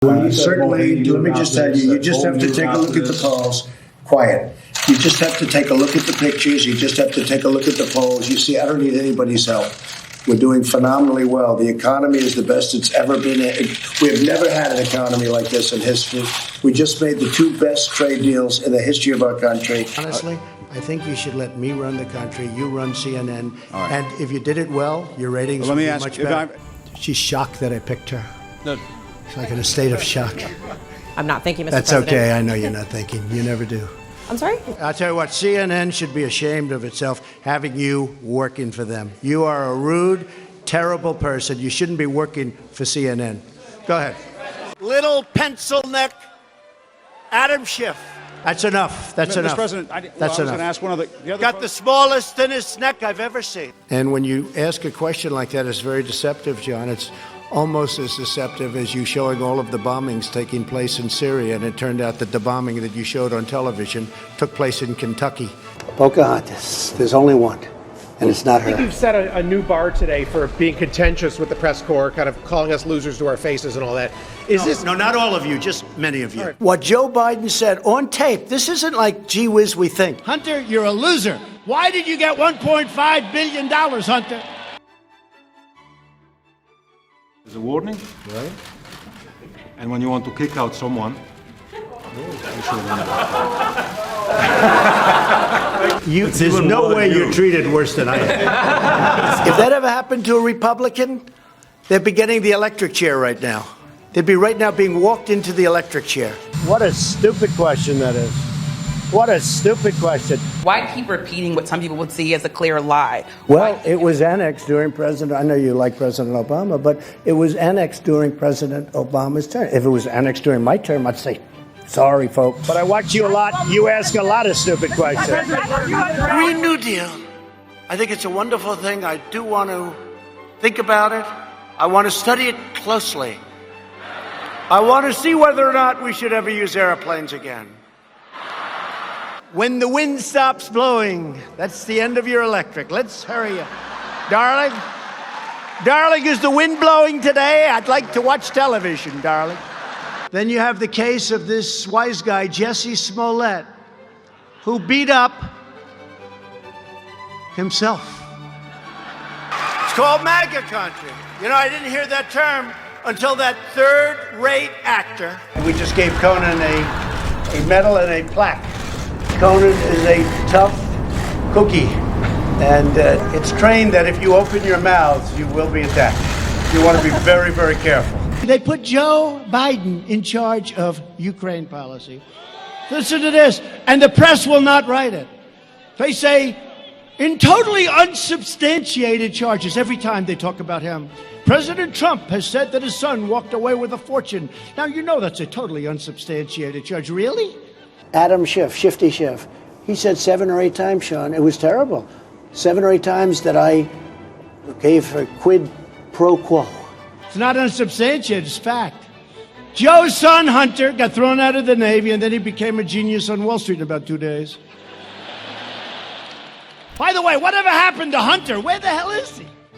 Certainly, let me just tell you, you just have to take a look at the polls. Quiet. You just have to take a look at the pictures. You just have to take a look at the polls. You see, I don't need anybody's help. We're doing phenomenally well. The economy is the best it's ever been. We have never had an economy like this in history. We just made the two best trade deals in the history of our country. Honestly, I think you should let me run the country. You run CNN. Right. And if you did it well, your ratings would be much better. She's shocked that I picked her. No. She's like in a state of shock. I'm not thinking, Mr. That's President. okay. I know you're not thinking. You never do. I'm sorry? I'll tell you what, CNN should be ashamed of itself having you working for them. You are a rude, terrible person. You shouldn't be working for CNN. Go ahead. Little pencil neck Adam Schiff. That's enough. That's enough. Mr. President, I was going to ask one of the other. Got the smallest, thinnest neck I've ever seen. And when you ask a question like that, it's very deceptive, John. It's almost as deceptive as you showing all of the bombings taking place in Syria, and it turned out that the bombing that you showed on television took place in Kentucky. Pocahontas. There's only one, and it's not her. I think you've set a new bar today for being contentious with the press corps, kind of calling us losers to our faces and all that. No, not all of you, just many of you. Right. What Joe Biden said on tape, this isn't like, gee whiz, we think. Hunter, you're a loser. Why did you get $1.5 billion, Hunter? There's a warning, right? And when you want to kick out someone, there's no way you're treated worse than I am. If that ever happened to a Republican, they'd be getting the electric chair right now. They'd be right now being walked into the electric chair. What a stupid question that is. What a stupid question. Why keep repeating what some people would see as a clear lie? Well, it was annexed during I know you like President Obama, but it was annexed during President Obama's term. If it was annexed during my term, I'd say, sorry, folks. But I watch you a lot. You ask a lot of stupid questions. Green New Deal. I think it's a wonderful thing. I do want to think about it. I want to study it closely. I want to see whether or not we should ever use airplanes again. When the wind stops blowing, that's the end of your electric. Let's hurry up. Darling? Darling, is the wind blowing today? I'd like to watch television, darling. Then you have the case of this wise guy, Jesse Smollett, who beat up himself. It's called MAGA country. You know, I didn't hear that term until that third-rate actor. We just gave Conan a medal and a plaque. Conan is a tough cookie, and it's trained that if you open your mouths, you will be attacked. You want to be very, very careful. They put Joe Biden in charge of Ukraine policy. Listen to this, and the press will not write it. They say, in totally unsubstantiated charges, every time they talk about him, President Trump has said that his son walked away with a fortune. Now, you know that's a totally unsubstantiated charge. Really? Adam Schiff, Shifty Schiff, he said 7 or 8 times, Sean, it was terrible. 7 or 8 times that I gave a quid pro quo. It's not unsubstantiated, it's fact. Joe's son, Hunter, got thrown out of the Navy, and then he became a genius on Wall Street in about 2 days. By the way, whatever happened to Hunter? Where the hell is he?